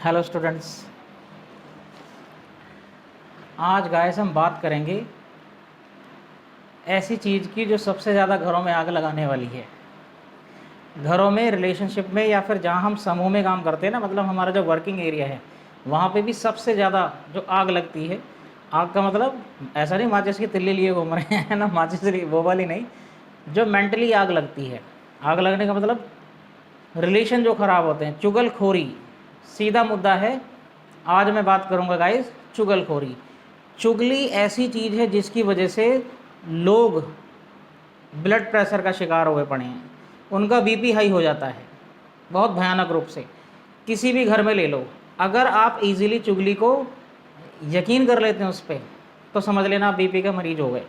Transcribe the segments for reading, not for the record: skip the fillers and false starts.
Hello students, आज guys हम बात करेंगे ऐसी चीज़ की जो सबसे ज़्यादा घरों में आग लगाने वाली है। घरों में, रिलेशनशिप में, या फिर जहाँ हम समूह में काम करते हैं ना, मतलब हमारा जो वर्किंग एरिया है वहाँ पे भी सबसे ज़्यादा जो आग लगती है। आग का मतलब ऐसा नहीं माचिस की तिल्ली लिए घूम रहे हैं ना, माचिस वो वाली नहीं, जो मेंटली आग लगती है। आग लगने का मतलब रिलेशन जो ख़राब होते हैं, चुगलखोरी सीधा मुद्दा है। आज मैं बात करूंगा गाइस चुगलखोरी। चुगली ऐसी चीज़ है जिसकी वजह से लोग ब्लड प्रेशर का शिकार हुए पड़े हैं, उनका बीपी हाई हो जाता है बहुत भयानक रूप से। किसी भी घर में ले लो, अगर आप इजीली चुगली को यकीन कर लेते हैं उस पर, तो समझ लेना आप बीपी का मरीज हो गए।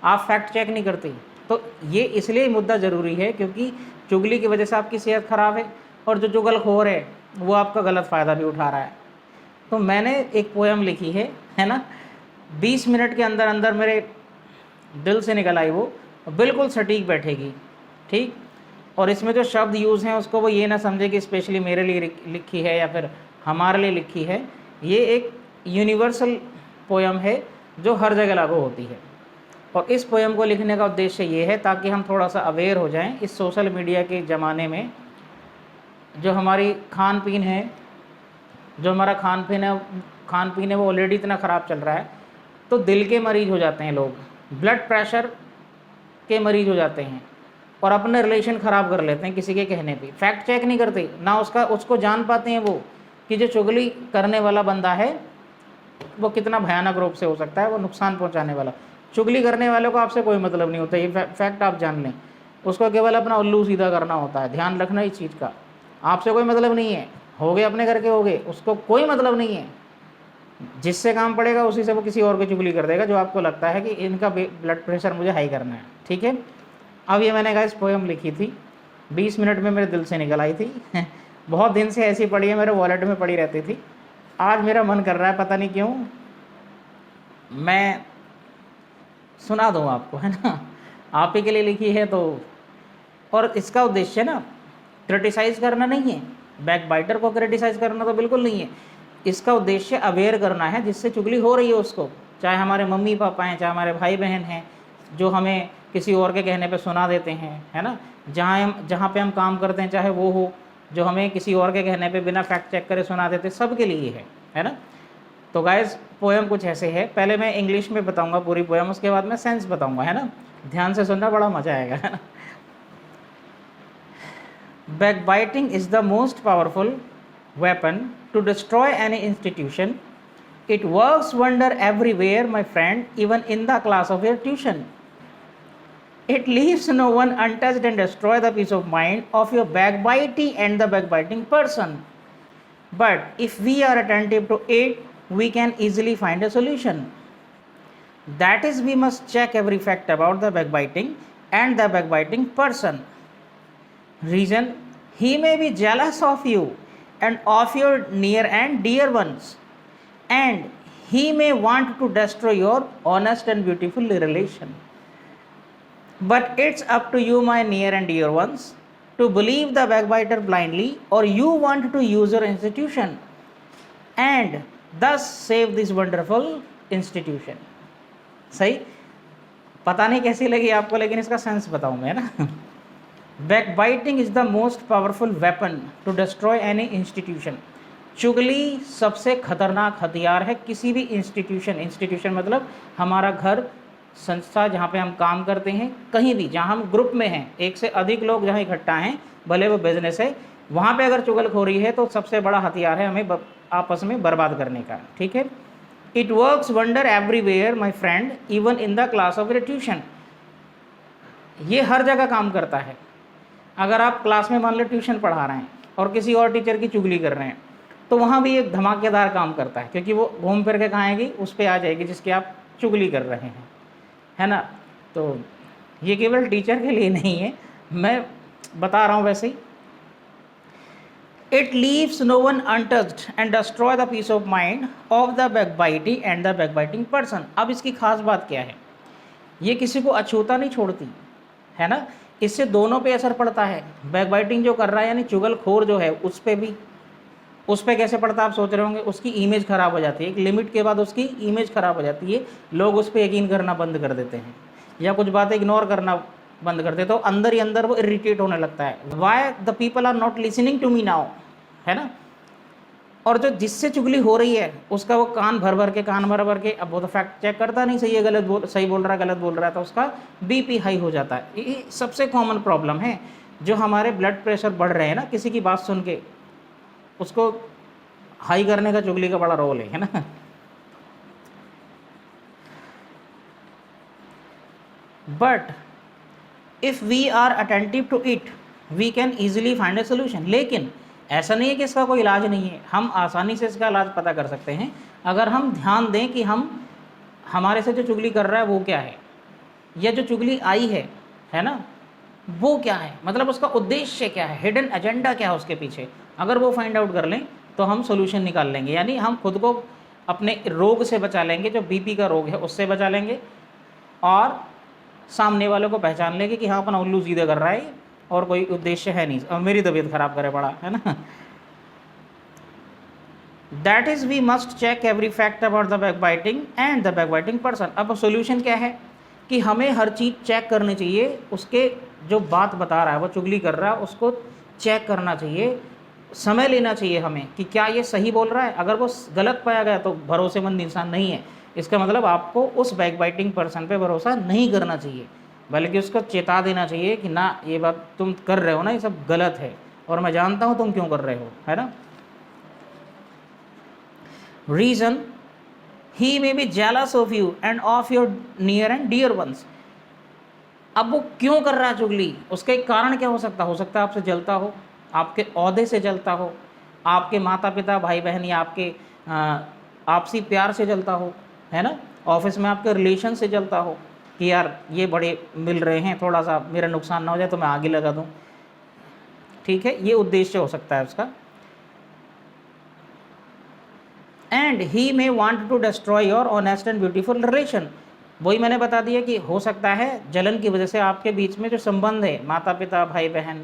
आप फैक्ट चेक नहीं करते, तो ये इसलिए मुद्दा ज़रूरी है क्योंकि चुगली की वजह से आपकी सेहत ख़राब है, और जो चुगलखोर है वो आपका गलत फ़ायदा भी उठा रहा है। तो मैंने एक पोएम लिखी है ना, 20 मिनट के अंदर अंदर मेरे दिल से निकल आई, वो बिल्कुल सटीक बैठेगी, ठीक। और इसमें जो शब्द यूज़ हैं उसको वो ये ना समझे कि स्पेशली मेरे लिए लिखी है या फिर हमारे लिए लिखी है। ये एक यूनिवर्सल पोएम है जो हर जगह लागू होती है। और इस पोएम को लिखने का उद्देश्य ये है ताकि हम थोड़ा सा अवेयर हो जाएं इस सोशल मीडिया के ज़माने में। जो हमारी खान पीन है, जो हमारा खान पीन है वो ऑलरेडी इतना ख़राब चल रहा है, तो दिल के मरीज़ हो जाते हैं लोग, ब्लड प्रेशर के मरीज़ हो जाते हैं, और अपने रिलेशन ख़राब कर लेते हैं किसी के कहने पे। फैक्ट चेक नहीं करते ना, उसको जान पाते हैं वो कि जो चुगली करने वाला बंदा है वो कितना भयानक रूप से हो सकता है, वो नुकसान पहुंचाने वाला। चुगली करने वालों को आपसे कोई मतलब नहीं होता, ये फैक्ट आप जान लें। उसको केवल अपना उल्लू सीधा करना होता है, ध्यान रखना इस चीज़ का। आपसे कोई मतलब नहीं है, हो गए अपने घर के हो गए, उसको कोई मतलब नहीं है। जिससे काम पड़ेगा उसी से वो किसी और की चुगली कर देगा, जो आपको लगता है कि इनका ब्लड प्रेशर मुझे हाई करना है, ठीक है। अब ये मैंने गाइस पोएम लिखी थी, 20 मिनट में मेरे दिल से निकल आई थी बहुत दिन से ऐसी पड़ी है, मेरे वॉलेट में पड़ी रहती थी। आज मेरा मन कर रहा है, पता नहीं क्यों, मैं सुना दूँ आपको, है ना। आप ही के लिए लिखी है तो। और इसका उद्देश्य ना क्रिटिसाइज़ करना नहीं है, बैक बाइटर को क्रिटिसाइज़ करना तो बिल्कुल नहीं है। इसका उद्देश्य अवेयर करना है जिससे चुगली हो रही है उसको, चाहे हमारे मम्मी पापा हैं, चाहे हमारे भाई बहन हैं, जो हमें किसी और के कहने पे सुना देते हैं, है ना। जहाँ पे हम काम करते हैं, चाहे वो हो, जो हमें किसी और के कहने पे बिना फैक्ट चेक करे सुना देते, सबके लिए है ना। तो गाइस पोएम कुछ ऐसे है, पहले मैं इंग्लिश में बताऊंगा पूरी पोएम, उसके बाद मैं सेंस बताऊंगा, है ना। ध्यान से सुनना, बड़ा मजा आएगा, है ना। Backbiting is the most powerful weapon to destroy any institution. It works wonder everywhere, my friend, even in the class of your tuition. It leaves no one untouched and destroy the peace of mind of your backbiting and the backbiting person. But if we are attentive to it, we can easily find a solution. That is, we must check every fact about the backbiting and the backbiting person. Reason, he may be jealous of you and of your near and dear ones, and he may want to destroy your honest and beautiful relation. But it's up to you, my near and dear ones, to believe the backbiter blindly, or you want to use your institution and thus save this wonderful institution. सही, पता नहीं कैसी लगी आपको, लेकिन इसका sense बताऊं मैं ना। Backbiting is the most powerful weapon to destroy any institution. चुगली सबसे खतरनाक हथियार है किसी भी इंस्टीट्यूशन मतलब हमारा घर, संस्था, जहाँ पे हम काम करते हैं, कहीं भी जहाँ हम ग्रुप में हैं, एक से अधिक लोग जहाँ इकट्ठा हैं, भले वो बिजनेस है, वहाँ पे अगर चुगलखोरी है तो सबसे बड़ा हथियार है हमें आपस में बर्बाद करने का, ठीक है। It works wonder everywhere my friend, even in the class of your tuition. ये हर जगह काम करता है। अगर आप क्लास में मान लो ट्यूशन पढ़ा रहे हैं और किसी और टीचर की चुगली कर रहे हैं, तो वहाँ भी एक धमाकेदार काम करता है, क्योंकि वो घूम फिर के कहाँ आएगी, उस पर आ जाएगी जिसकी आप चुगली कर रहे हैं, है ना। तो ये केवल टीचर के लिए नहीं है, मैं बता रहा हूँ वैसे ही। It leaves no one untouched and destroy the peace of mind of the backbiting and the backbiting person. अब इसकी खास बात क्या है, ये किसी को अछूता नहीं छोड़ती, है ना। इससे दोनों पे असर पड़ता है, बैकबाइटिंग जो कर रहा है यानी चुगलखोर जो है उस पे भी, उस पर कैसे पड़ता है आप सोच रहे होंगे, उसकी इमेज ख़राब हो जाती है, एक लिमिट के बाद उसकी इमेज ख़राब हो जाती है, लोग उस पर यकीन करना बंद कर देते हैं या कुछ बातें इग्नोर करना बंद कर देते, तो अंदर ही अंदर वो इरिटेट होने लगता है। Why the people are not listening to me now, है ना। और जो जिससे चुगली हो रही है उसका वो कान भर भर के, अब वो तो फैक्ट चेक करता नहीं, सही है गलत सही बोल रहा है गलत बोल रहा है, तो उसका बीपी हाई हो जाता है। ये सबसे कॉमन प्रॉब्लम है। जो हमारे ब्लड प्रेशर बढ़ रहे हैं ना किसी की बात सुन के, उसको हाई करने का चुगली का बड़ा रोल है ना। But if we are attentive to it we can easily find a solution. लेकिन ऐसा नहीं है कि इसका कोई इलाज नहीं है, हम आसानी से इसका इलाज पता कर सकते हैं अगर हम ध्यान दें कि हम हमारे से जो चुगली कर रहा है वो क्या है, या जो चुगली आई है ना, वो क्या है, मतलब उसका उद्देश्य क्या है, हिडन एजेंडा क्या है उसके पीछे। अगर वो फाइंड आउट कर लें तो हम सोल्यूशन निकाल लेंगे, यानी हम खुद को अपने रोग से बचा लेंगे, जो बीपी का रोग है उससे बचा लेंगे, और सामने वालों को पहचान लेंगे कि हाँ अपना उल्लू सीधे कर रहा है और कोई उद्देश्य है नहीं और मेरी तबीयत खराब करे पड़ा, है ना। That is we must check every fact about the backbiting and the backbiting person. अब सोल्यूशन क्या है कि हमें हर चीज़ चेक करनी चाहिए, उसके जो बात बता रहा है वो चुगली कर रहा है उसको चेक करना चाहिए, समय लेना चाहिए हमें कि क्या ये सही बोल रहा है। अगर वो गलत पाया गया तो भरोसेमंद इंसान नहीं है, इसका मतलब आपको उस बैकबाइटिंग पर्सन पे भरोसा नहीं करना चाहिए, बल्कि उसको चेता देना चाहिए कि ना ये बात तुम कर रहे हो ना ये सब गलत है और मैं जानता हूँ तुम क्यों कर रहे हो, है ना। Reason he may be jealous of you and of your near and dear ones. अब वो क्यों कर रहा है चुगली, उसका एक कारण क्या हो सकता है आपसे जलता हो, आपके ओहदे से जलता हो, आपके माता पिता भाई बहन या आपके आपसी प्यार से जलता हो, है ना, ऑफिस में आपके रिलेशन से जलता हो कि यार ये बड़े मिल रहे हैं, थोड़ा सा मेरा नुकसान ना हो जाए तो मैं आगे लगा दूं, ठीक है, ये उद्देश्य हो सकता है उसका। And he may want to destroy your honest and beautiful relation. वही मैंने बता दिया कि हो सकता है जलन की वजह से आपके बीच में जो संबंध है, माता पिता भाई बहन,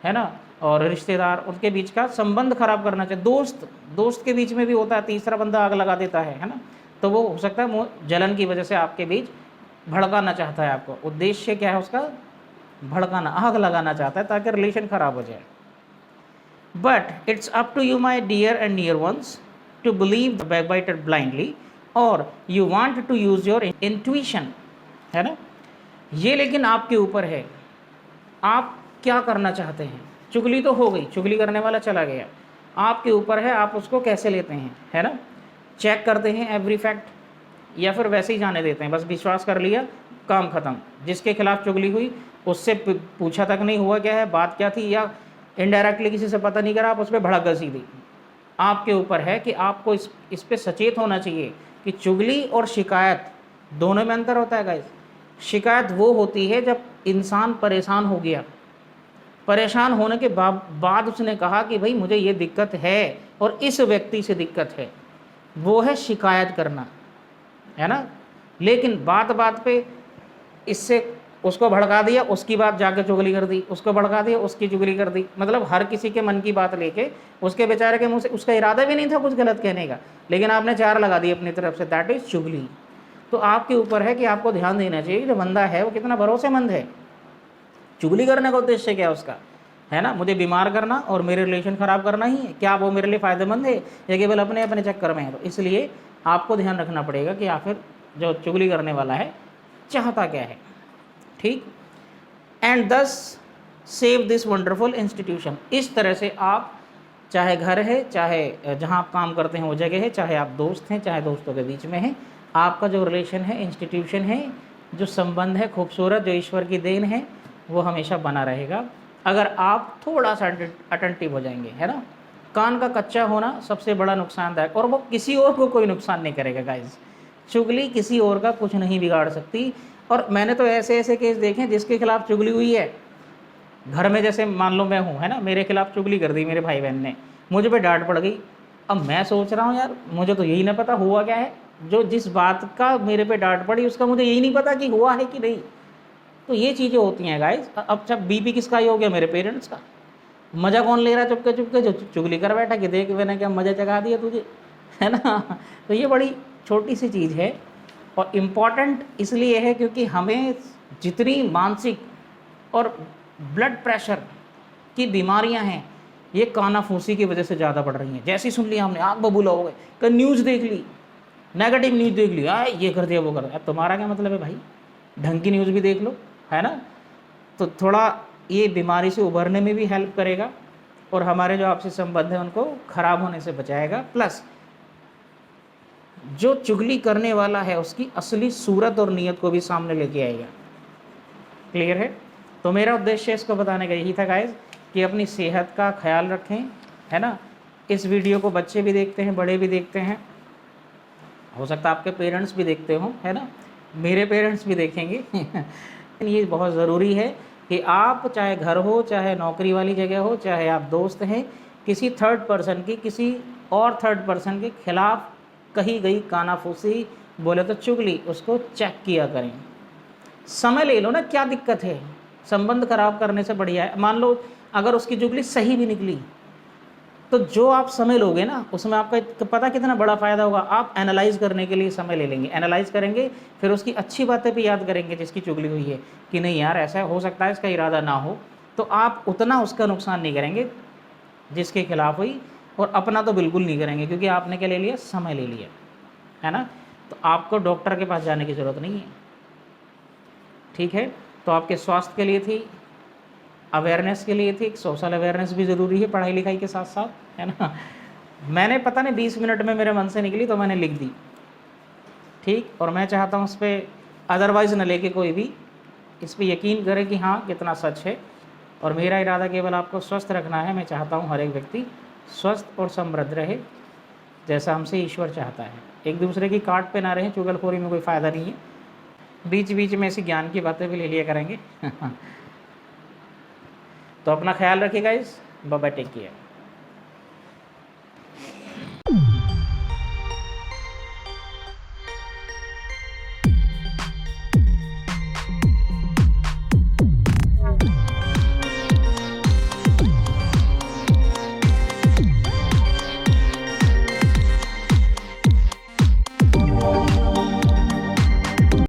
है ना, और रिश्तेदार, उनके बीच का संबंध खराब करना चाहिए। दोस्त के बीच में भी होता है, तीसरा बंदा आग लगा देता है ना, तो वो हो सकता है जलन की वजह से आपके बीच भड़काना चाहता है आपको। उद्देश्य क्या है उसका, भड़काना, आग लगाना चाहता है ताकि रिलेशन खराब हो जाए। But it's up to you my dear and near ones to believe the backbiter blindly और you want to use your intuition, है ना। ये लेकिन आपके ऊपर है, आप क्या करना चाहते हैं। चुगली तो हो गई, चुगली करने वाला चला गया, आपके ऊपर है आप उसको कैसे लेते हैं, है ना। चेक करते हैं एवरी फैक्ट या फिर वैसे ही जाने देते हैं, बस विश्वास कर लिया काम ख़त्म। जिसके खिलाफ चुगली हुई उससे पूछा तक नहीं हुआ क्या है, बात क्या थी, या इनडायरेक्टली किसी से पता नहीं करा, आप उस पर भड़क गई सीधी। आपके ऊपर है कि आपको इस पे सचेत होना चाहिए कि चुगली और शिकायत दोनों में अंतर होता है गाइस। शिकायत वो होती है जब इंसान परेशान हो गया, परेशान होने के बाद उसने कहा कि भाई मुझे ये दिक्कत है और इस व्यक्ति से दिक्कत है, वो है शिकायत करना, है ना। लेकिन बात बात पे इससे उसको भड़का दिया, उसकी बात जाके चुगली कर दी, उसको भड़का दिया, उसकी चुगली कर दी, मतलब हर किसी के मन की बात लेके उसके बेचारे के मुंह से, उसका इरादा भी नहीं था कुछ गलत कहने का, लेकिन आपने चार लगा दी अपनी तरफ से, दैट इज़ चुगली। तो आपके ऊपर है कि आपको ध्यान देना चाहिए कि जो बंदा है वो कितना भरोसेमंद है। चुगली करने का उद्देश्य क्या है उसका, है ना, मुझे बीमार करना और मेरे रिलेशन ख़राब करना ही है, क्या वो मेरे लिए फ़ायदेमंद है या केवल अपने अपने चक्कर में है। तो इसलिए आपको ध्यान रखना पड़ेगा कि आखिर जो चुगली करने वाला है चाहता क्या है, ठीक। एंड दस सेव दिस वंडरफुल इंस्टीट्यूशन। इस तरह से आप, चाहे घर है, चाहे जहाँ आप काम करते हैं वो जगह है, चाहे आप दोस्त हैं, चाहे दोस्तों के बीच में है, आपका जो रिलेशन है, इंस्टीट्यूशन है, जो संबंध है खूबसूरत, जो ईश्वर की देन है, वो हमेशा बना रहेगा अगर आप थोड़ा सा अटेंटिव हो जाएंगे, है ना। कान का कच्चा होना सबसे बड़ा नुकसानदायक, और वो किसी और को कोई नुकसान नहीं करेगा गाइस। चुगली किसी और का कुछ नहीं बिगाड़ सकती। और मैंने तो ऐसे ऐसे केस देखे हैं जिसके खिलाफ चुगली हुई है घर में, जैसे मान लो मैं हूँ, है ना, मेरे खिलाफ चुगली कर दी मेरे भाई बहन ने, मुझे पे डांट पड़ गई। अब मैं सोच रहा हूँ यार मुझे तो यही ना पता हुआ क्या है, जो जिस बात का मेरे पे डांट पड़ी उसका मुझे यही नहीं पता कि हुआ है कि नहीं। तो ये चीज़ें होती हैं गाइस। अब जब बीपी किसका ही हो गया, मेरे पेरेंट्स का, मज़ा कौन ले रहा है चुपके चुपके? जो चुगली कर बैठा कि देख मैंने क्या मज़ा चखा दिया तुझे, है ना। तो ये बड़ी छोटी सी चीज़ है और इम्पॉर्टेंट इसलिए है क्योंकि हमें जितनी मानसिक और ब्लड प्रेशर की बीमारियां हैं ये कानाफूसी की वजह से ज़्यादा बढ़ रही हैं। जैसे ही सुन लिया हमने आग बबूला हो गए, कल न्यूज़ देख ली, नेगेटिव न्यूज़ देख ली, आए ये कर दिया वो कर दिया। अब तुम्हारा क्या मतलब है भाई, ढंग की न्यूज़ भी देख लो, है ना। तो थोड़ा ये बीमारी से उभरने में भी हेल्प करेगा और हमारे जो आपसी संबंध हैं उनको खराब होने से बचाएगा। प्लस जो चुगली करने वाला है उसकी असली सूरत और नीयत को भी सामने लेके आएगा। क्लियर है? तो मेरा उद्देश्य इसको बताने का यही था गाइस कि अपनी सेहत का ख्याल रखें, है ना। इस वीडियो को बच्चे भी देखते हैं, बड़े भी देखते हैं, हो सकता है आपके पेरेंट्स भी देखते हों, है ना, मेरे पेरेंट्स भी देखेंगे। ये बहुत ज़रूरी है कि आप चाहे घर हो, चाहे नौकरी वाली जगह हो, चाहे आप दोस्त हैं, किसी थर्ड पर्सन की, किसी और थर्ड पर्सन के खिलाफ कही गई कानाफूसी, बोले तो चुगली, उसको चेक किया करें। समय ले लो ना, क्या दिक्कत है, संबंध खराब करने से बढ़िया है। मान लो अगर उसकी चुगली सही भी निकली तो जो आप समय लोगे ना उसमें आपका पता कितना बड़ा फ़ायदा होगा। आप एनालाइज करने के लिए समय ले लेंगे, एनालाइज करेंगे, फिर उसकी अच्छी बातें भी याद करेंगे जिसकी चुगली हुई है कि नहीं यार ऐसा हो सकता है इसका इरादा ना हो, तो आप उतना उसका नुकसान नहीं करेंगे जिसके खिलाफ हुई, और अपना तो बिल्कुल नहीं करेंगे क्योंकि आपने क्या ले लिया, समय ले लिया, है ना। तो आपको डॉक्टर के पास जाने की ज़रूरत नहीं है, ठीक है। तो आपके स्वास्थ्य के लिए थी, अवेयरनेस के लिए थी, सोशल अवेयरनेस भी ज़रूरी है पढ़ाई लिखाई के साथ साथ, है ना। मैंने पता नहीं 20 मिनट में मेरे मन से निकली तो मैंने लिख दी, ठीक। और मैं चाहता हूँ उस पर अदरवाइज़ न लेके कोई भी इस पर यकीन करे कि हाँ कितना सच है। और मेरा इरादा केवल आपको स्वस्थ रखना है। मैं चाहता हूँ हर एक व्यक्ति स्वस्थ और समृद्ध रहे जैसा हमसे ईश्वर चाहता है। एक दूसरे की काट पे ना रहें, चुगलखोरी में कोई फ़ायदा नहीं है। बीच बीच में ऐसी ज्ञान की बातें भी ले लिया करेंगे। तो अपना ख्याल रखिएगा, बाय बाय, टेक केयर।